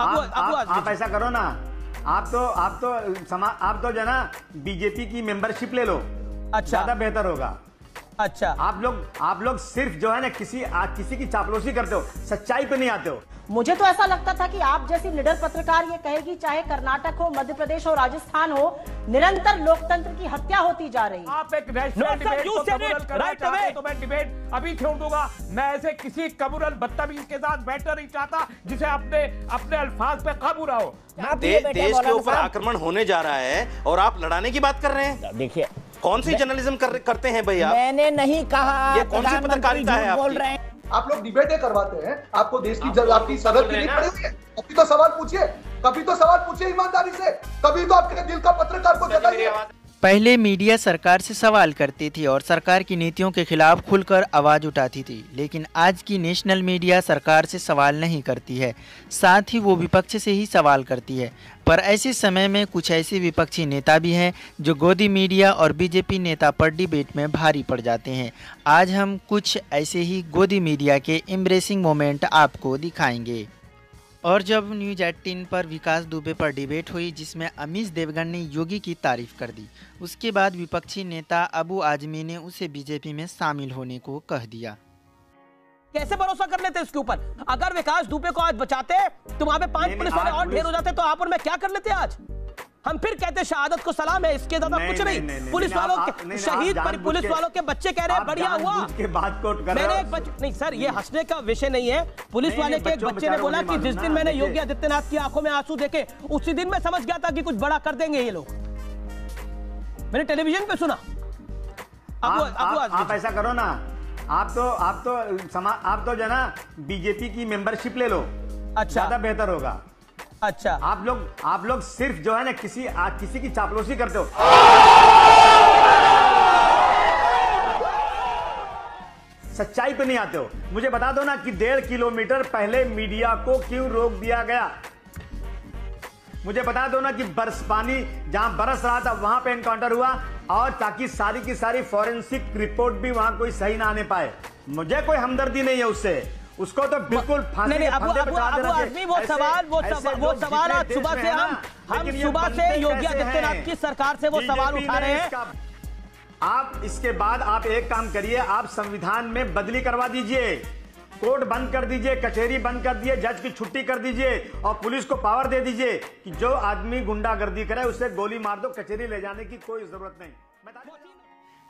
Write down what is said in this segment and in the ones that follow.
आप ऐसा करो ना, आप तो जो है ना बीजेपी की मेंबरशिप ले लो। अच्छा, ज्यादा बेहतर होगा। अच्छा, आप लोग सिर्फ जो है ना किसी की चापलूसी करते हो, सच्चाई पे नहीं आते हो। मुझे तो ऐसा लगता था कि आप जैसी निडर पत्रकार ये कहेगी चाहे कर्नाटक हो, मध्य प्रदेश हो, राजस्थान हो, निरंतर लोकतंत्र की हत्या होती जा रही है। आप एक नेशनल डिबेट को कम्युनल करना चाहते हैं तो मैं डिबेट अभी छोड़ दूंगा। मैं ऐसे किसी कम्युनल बदतमीज के साथ बैठना नहीं चाहता जिसे अपने अल्फाज पे काबू ना हो। देश के ऊपर आक्रमण होने जा रहा है और आप लड़ाने की बात कर रहे हैं। देखिए, कौन सी जर्नलिज्म करते हैं भैया? मैंने नहीं कहा। ये कौन सी पत्रकारिता है बोल रहे हैं? आप लोग डिबेटें करवाते हैं, आपको देश की आपकी सदर की नहीं पड़ी हुई है। कभी तो सवाल पूछिए ईमानदारी से, कभी तो आपके दिल का पत्रकार को जगाइए। पहले मीडिया सरकार से सवाल करती थी और सरकार की नीतियों के खिलाफ खुलकर आवाज उठाती थी, लेकिन आज की नेशनल मीडिया सरकार से सवाल नहीं करती है, साथ ही वो विपक्ष से ही सवाल करती है। पर ऐसे समय में कुछ ऐसे विपक्षी नेता भी हैं जो गोदी मीडिया और बीजेपी नेता पर डिबेट में भारी पड़ जाते हैं। आज हम कुछ ऐसे ही गोदी मीडिया के एम्ब्रेसिंग मोमेंट आपको दिखाएंगे। और जब न्यूज़ 18 पर विकास दुबे पर डिबेट हुई जिसमें अमीश देवगन ने योगी की तारीफ कर दी, उसके बाद विपक्षी नेता अबू आजमी ने उसे बीजेपी में शामिल होने को कह दिया। कैसे भरोसा कर लेते इसके ऊपर? अगर विकास दुबे को आज बचाते तो वहां पे 5 पुलिस वाले और ढेर हो जाते, तो आप और मैं क्या कर लेते आज? हम फिर कहते शहादत को सलाम है, इसके ज्यादा कुछ नहीं। पुलिस वालों के शहीद पर पुलिस वालों के बच्चे कह रहे हैं बढ़िया हुआ। मैंने नहीं सर, ये हंसने का विषय नहीं है। पुलिस वाले के एक बच्चे ने बोला कि जिस दिन मैंने योगी आदित्यनाथ की आंखों में आंसू देखे उसी दिन मैं समझ गया था कि कुछ बड़ा कर देंगे ये लोग। मैंने टेलीविजन पे सुना। आप ऐसा करो ना, आप तो जो है ना बीजेपी की मेंबरशिप ले लो। अच्छा, ज्यादा बेहतर होगा। अच्छा, आप लोग सिर्फ जो है ना किसी की चापलूसी करते हो। सच्चाई पे नहीं आते हो। मुझे बता दो ना कि 1.5 किलोमीटर पहले मीडिया को क्यों रोक दिया गया। मुझे बता दो ना कि पानी जहां बरस रहा था वहां पे एनकाउंटर हुआ, और ताकि सारी की सारी फॉरेंसिक रिपोर्ट भी वहां कोई सही ना आने पाए। मुझे कोई हमदर्दी नहीं है उससे, उसको तो बिल्कुल फांसी वो सवाल आज सुबह से हम सुबह से योगी आदित्यनाथ की सरकार से वो सवाल उठा रहे हैं। आप इसके बाद आप एक काम करिए, आप संविधान में बदली करवा दीजिए, कोर्ट बंद कर दीजिए, कचहरी बंद कर दीजिए, जज की छुट्टी कर दीजिए और पुलिस को पावर दे दीजिए कि जो आदमी गुंडागर्दी करे उसे गोली मार दो, कचहरी ले जाने की कोई जरूरत नहीं।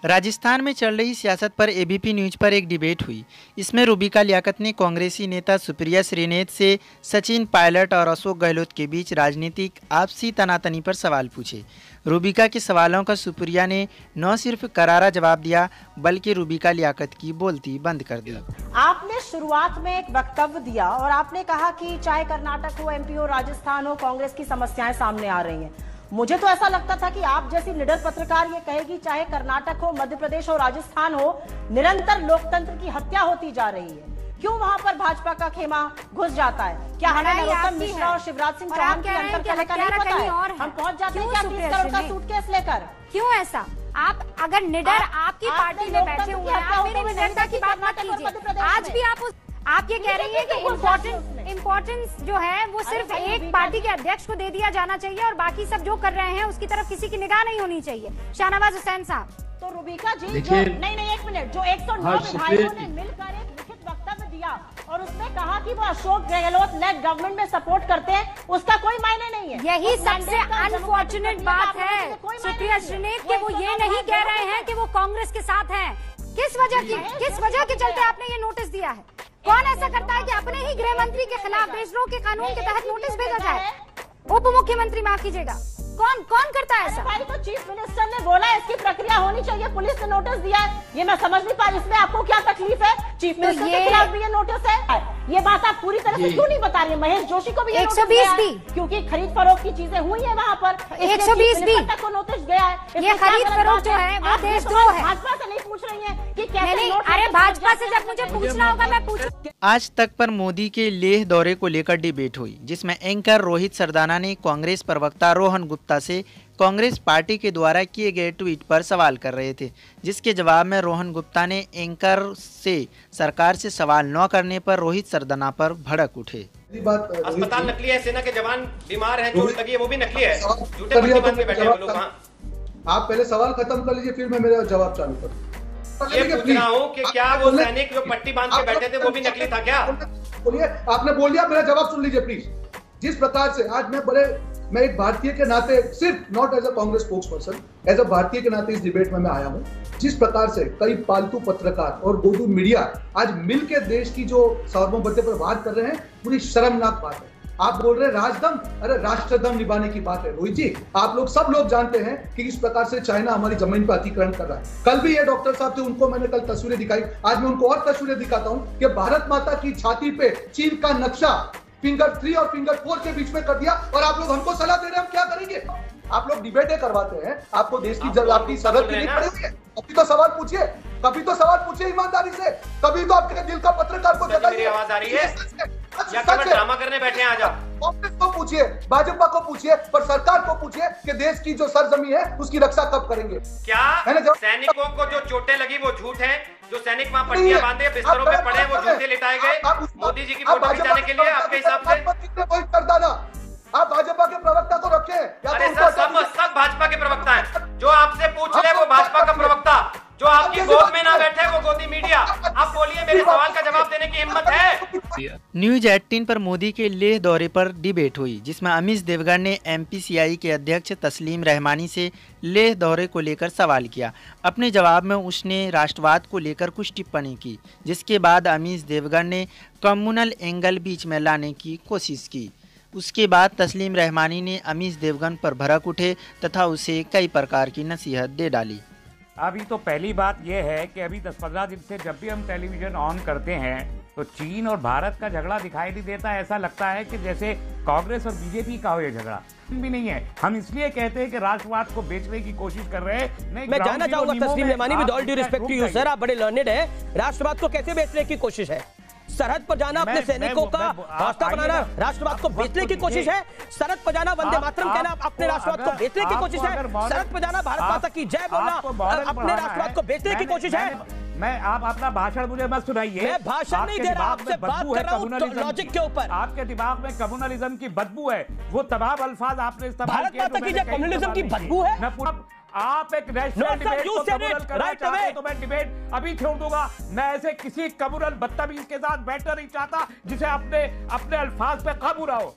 राजस्थान में चल रही सियासत पर एबीपी न्यूज पर एक डिबेट हुई। इसमें रूबिका लियाकत ने कांग्रेसी नेता सुप्रिया श्रीनेत से सचिन पायलट और अशोक गहलोत के बीच राजनीतिक आपसी तनातनी पर सवाल पूछे। रूबिका के सवालों का सुप्रिया ने न सिर्फ करारा जवाब दिया बल्कि रूबिका लियाकत की बोलती बंद कर दी। आपने शुरुआत में एक वक्तव्य दिया और आपने कहा कि चाहे कर्नाटक हो, एमपी हो, राजस्थान हो, कांग्रेस की समस्याएं सामने आ रही हैं। मुझे तो ऐसा लगता था कि आप जैसी निडर पत्रकार ये कहेगी चाहे कर्नाटक हो, मध्य प्रदेश हो, राजस्थान हो, निरंतर लोकतंत्र की हत्या होती जा रही है। क्यों वहां पर भाजपा का खेमा घुस जाता है? क्या हमें नरोत्तम मिश्रा और शिवराज सिंह चौहान के अंतर का नहीं पता है? हम पहुंच जाते हैं क्या 30 करोड़ का सूटकेस लेकर? क्यों ऐसा? आप अगर निडर आपकी पार्टी में बैठे हुए हैं, आप मेरी निडरता की बात मत कीजिए। आज भी आप ये कह रही हैं कि इम्पोर्टेंस जो है वो सिर्फ एक पार्टी के अध्यक्ष को दे दिया जाना चाहिए और बाकी सब जो कर रहे हैं उसकी तरफ किसी की निगाह नहीं होनी चाहिए। शाहनवाज हुसैन साहब। तो रूबिका जी जो नहीं एक मिनट, जो 109 विधायकों ने मिलकर एक लिखित वक्तव्य दिया और उसने कहा कि वो अशोक गहलोत लेड गवर्नमेंट में सपोर्ट करते हैं, उसका कोई मायने नहीं है। यही सबसे अनफॉर्चुनेट बात है सुप्रिया श्रीनेत कि वो ये नहीं कह रहे हैं कि वो कांग्रेस के साथ हैं। किस वजह के चलते आपने ये नोटिस दिया है? कौन ऐसा करता है कि अपने ही गृह मंत्री के खिलाफ देशद्रोह के कानून के तहत नोटिस भेजा जाए? उप मुख्यमंत्री, माफ कीजिएगा, कौन करता है ऐसा? भाई तो चीफ मिनिस्टर ने बोला इसकी प्रक्रिया होनी चाहिए, पुलिस ने नोटिस दिया है, ये मैं समझ नहीं पा रही इसमें आपको क्या तकलीफ है? चीफ मिनिस्टर के खिलाफ भी ये नोटिस है, ये बात आप पूरी तरह से क्यों नहीं बता रही? महेश जोशी को भी 120 भी, क्योंकि खरीद फरोख्त की चीजें हुई है वहाँ पर, 120 भी तक को नोटिस गया है। ये खरीद फरोख्त जो है वो देशद्रोह है। भाजपा से नहीं पूछ रही है कि कैसे? अरे भाजपा से जब मुझे पूछना होगा मैं पूछूं। आज तक पर मोदी के लेह दौरे को लेकर डिबेट हुई जिसमें एंकर रोहित सरदाना ने कांग्रेस प्रवक्ता रोहन गुप्ता से कांग्रेस पार्टी के द्वारा किए गए ट्वीट पर सवाल कर रहे थे, जिसके जवाब में रोहन गुप्ता ने एंकर से सरकार से सवाल न करने पर रोहित सरदाना पर भड़क उठे। बात अस्पताल नकली है, सेना के जवान बीमार हैं, चोट लगी है, वो भी नकली है, झूठे पट्टी बांध के बैठे हैं लोग वहाँ। आप पहले सवाल खत्म कर लीजिए, फिर मैं मेरा जवाब चालू करूँ। ये पूछ रहा हूँ कि क्या वो सैनिक जो पट्टी बांध के बैठे थे वो भी नकली था क्या? बोलिए, आपने बोल दिया, मेरा जवाब सुन लीजिए प्लीज। जिस प्रकार से आज मैं एक भारतीय के नाते, सिर्फ not as a Congress spokesperson, as a भारतीय के नाते इस डिबेट में मैं आया हूं। जिस प्रकार से कई पालतू पत्रकार और गोदू मीडिया आज मिलकर देश की जो सार्वभौमत्व पर बात कर रहे हैं, पूरी शर्मनाक बात है। आप बोल रहे हैं राजदम, अरे राष्ट्रदम निभाने की बात है रोहित जी। आप लोग सब लोग जानते हैं कि किस प्रकार से चाइना हमारी जमीन पर अतिक्रमण कर रहा है। कल भी ये डॉक्टर साहब थे, उनको मैंने कल तस्वीरें दिखाई, आज मैं उनको और तस्वीरें दिखाता हूं कि भारत माता की छाती पे चीन का नक्शा फिंगर 3 और फिंगर 4 के बीच में कर दिया, और आप लोग हमको सलाह दे रहे हैं हम क्या करेंगे। आप लोग डिबेटें करवाते हैं, आपको देश की आपकी सरहद की नहीं पड़ी हुई है। कभी तो सवाल पूछिए, कभी तो सवाल पूछिए ईमानदारी से, कभी तो आपके दिल का पत्रकार को मेरी आवाज आ रही है या केवल ड्रामा करने बैठे हैं? आज आप कांग्रेस को पूछिए, भाजपा को पूछिए, पर सरकार को पूछिए कि देश की जो सरजमी है उसकी रक्षा कब करेंगे। क्या सैनिकों को जो चोटें लगी वो झूठ है? जो सैनिक वहाँ पट्टियां बांधे बिस्तरों पे पड़े वो झूठे लिटाए गए मोदी जी की फोटो खिंचाने के लिए आपके हिसाब से? आप भाजपा के प्रवक्ता को रखे। अरे सर, सब भाजपा के प्रवक्ता हैं। जो आपसे पूछ ले वो भाजपा का प्रवक्ता, जो आपकी गोद में ना बैठे वो गोदी मीडिया। आप बोलिए, मेरे सवाल का जवाब देने की हिम्मत है? न्यूज 18 पर मोदी के लेह दौरे पर डिबेट हुई, जिसमें अमीश देवगन ने MPCI के अध्यक्ष तस्लीम रहमानी से लेह दौरे को लेकर सवाल किया। अपने जवाब में उसने राष्ट्रवाद को लेकर कुछ टिप्पणी की, जिसके बाद अमीश देवगन ने कम्युनल एंगल बीच में लाने की कोशिश की। उसके बाद तस्लीम रहमानी ने अमीश देवगन पर भड़क उठे तथा उसे कई प्रकार की नसीहत दे डाली। अभी तो पहली बात यह है कि अभी 10-15 दिन से जब भी हम टेलीविजन ऑन करते हैं तो चीन और भारत का झगड़ा दिखाई नहीं देता। ऐसा लगता है कि जैसे कांग्रेस और बीजेपी का हो ये झगड़ा भी नहीं है। हम इसलिए कहते हैं कि राष्ट्रवाद को बेचने की कोशिश कर रहे हैं। नहीं, मैं जानना चाहूंगा Taslim Rahmani, with all due respect to you sir, आप बड़े लर्नेड हैं, राष्ट्रवाद को कैसे बेचने की कोशिश है? सरहद पर जाना, अपने सैनिकों का हौसला बनाना राष्ट्रवाद को बेचने की कोशिश है? सरहद पर जाना, वंदे मातरम कहना अपने राष्ट्रवाद को बेचने की कोशिश है? सरहद पर जाना, भारत माता की जय बोलना अपने राष्ट्रवाद को बेचने की कोशिश है? आप अपना भाषण मुझे मत सुनाइए। मैं भाषण नहीं दे रहा, आपसे बात कर रहा हूं लॉजिक के ऊपर। आपके दिमाग में कम्युनलिज्म की बदबू है, वो तमाम अल्फाज आपने इस्तेमाल किए। भारत माता की जय कम्युनलिज्म की बदबू है? आप एक नेशनल डिबेट को कम्युनल करना चाहते हैं तो मैं डिबेट अभी छोड़ दूंगा। मैं ऐसे किसी कम्युनल बदतमीज के साथ बैठना नहीं चाहता जिसे अपने अल्फाज पे काबू रहो।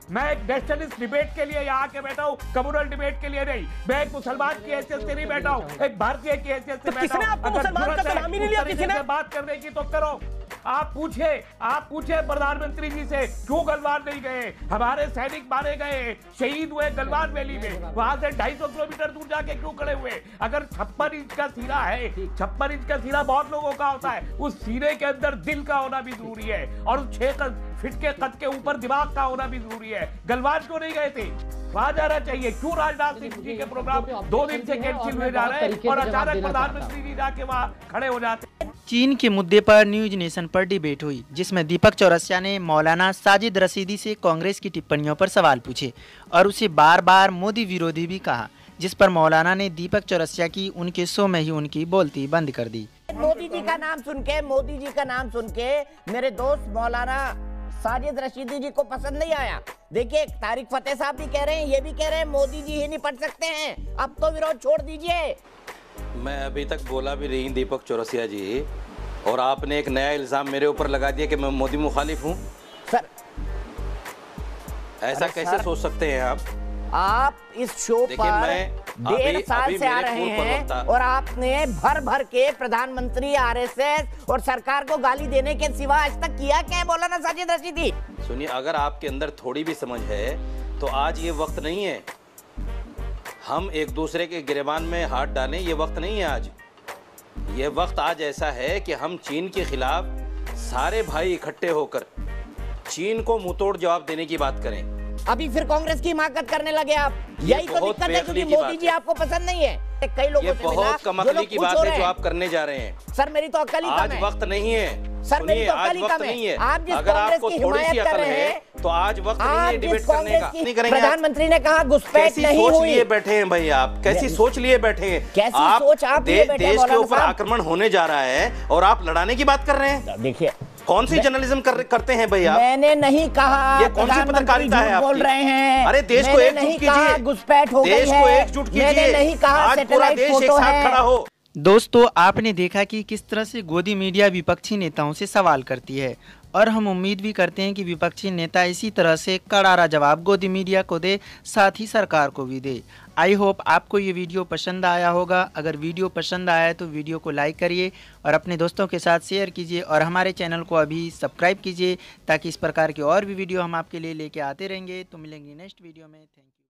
मैं एक नेशनलिस्ट डिबेट के लिए यहाँ के बैठा हूँ, कम्युनल डिबेट के लिए नहीं। मैं एक मुसलमान की हैसियत से नहीं बैठा हूँ, एक भारतीय की हैसियत से बैठा हूँ। आपको मुसलमान का नाम ही नहीं लिया किसी ने? बात करने की तो करो। आप पूछे प्रधानमंत्री जी से क्यों गलवान नहीं गए? हमारे सैनिक मारे गए, शहीद हुए गलवान वैली में, वहां से 250 किलोमीटर दूर जाके क्यों खड़े हुए? अगर 56 इंच का सीना है, 56 इंच का सीना बहुत लोगों का होता है, उस सीने के अंदर दिल का होना भी जरूरी है, और 6 फीट के कद के ऊपर दिमाग का होना भी जरूरी है। गलवान क्यों नहीं गए थे? वहां जाना चाहिए। क्यों राजनाथ सिंह जी के प्रोग्राम 2 दिन से कैंसिल हुए जा रहे हैं और अचानक प्रधानमंत्री जी जाके वहां खड़े हो जाते हैं? चीन के मुद्दे पर न्यूज नेशन पर डिबेट हुई, जिसमें दीपक चौरसिया ने मौलाना साजिद रशीदी से कांग्रेस की टिप्पणियों पर सवाल पूछे और उसे बार बार मोदी विरोधी भी कहा, जिस पर मौलाना ने दीपक चौरसिया की उनके शो में ही उनकी बोलती बंद कर दी। मोदी जी का नाम सुन के मेरे दोस्त मौलाना साजिद रशीदी जी को पसंद नहीं आया। देखिए, तारिक फतेह साहब भी कह रहे हैं, ये भी कह रहे हैं मोदी जी ही नहीं पढ़ सकते हैं, अब तो विरोध छोड़ दीजिए। मैं अभी तक बोला भी नहीं दीपक चौरसिया जी, और आपने एक नया इल्जाम मेरे ऊपर लगा दिया कि मैं मोदी मुखालिफ हूँ। सर, ऐसा कैसे सोच सकते हैं आप इस शो पर 1.5 साल से आ रहे हैं और आपने भर के प्रधानमंत्री, RSS और सरकार को गाली देने के सिवा आज तक किया क्या है मौलाना साजिद रशीदी? सुनिए, अगर आपके अंदर थोड़ी भी समझ है तो आज ये वक्त नहीं है हम एक दूसरे के गिरेबान में हाथ डालें। ये वक्त नहीं है आज। ये वक्त आज ऐसा है कि हम चीन के खिलाफ सारे भाई इकट्ठे होकर चीन को मुंहतोड़ जवाब देने की बात करें। अभी फिर कांग्रेस की हिमाकत करने लगे आप। यही तो दिक्कत है, क्योंकि मोदी जी आपको पसंद नहीं है। कई लोगों से बहुत कमाल की बात है जो आप करने जा रहे हैं। सर, मेरी तो अक्ल ही कम है। आज वक्त नहीं है। सर, मेरी तो अक्ल ही कम है। आप जिस कांग्रेस की हिमायत कर रहे हैं तो आज वक्त नहीं है डिबेट करने का, नहीं करेंगे। प्रधानमंत्री ने कहा घुसपैठ नहीं हुई। सोच लिए बैठे हैं भाई आप, कैसी सोच लिए बैठे हैं? कैसी सोच आप लिए बैठे हैं? देश के ऊपर आक्रमण होने जा रहा है और आप लड़ाने की बात कर रहे हैं। देखिए कौन सी जर्नलिज्म करते हैं भाई आप? मैंने नहीं कहा। ये कौन सी पत्रकारिता है आपकी? बोल रहे हैं। अरे देश को एकजुट कीजिए, घुसपैठ हो गई है। देश को एकजुट कीजिए। मैंने नहीं कहा आज पूरा देश एक साथ खड़ा हो। दोस्तों, आपने देखा कि किस तरह से गोदी मीडिया विपक्षी नेताओं से सवाल करती है और हम उम्मीद भी करते हैं कि विपक्षी नेता इसी तरह से करारा जवाब गोदी मीडिया को दे, साथ ही सरकार को भी दे। आई होप आपको ये वीडियो पसंद आया होगा। अगर वीडियो पसंद आया तो वीडियो को लाइक करिए और अपने दोस्तों के साथ शेयर कीजिए और हमारे चैनल को अभी सब्सक्राइब कीजिए ताकि इस प्रकार की और भी वीडियो हम आपके लिए लेके आते रहेंगे। तो मिलेंगे नेक्स्ट वीडियो में। Thank you.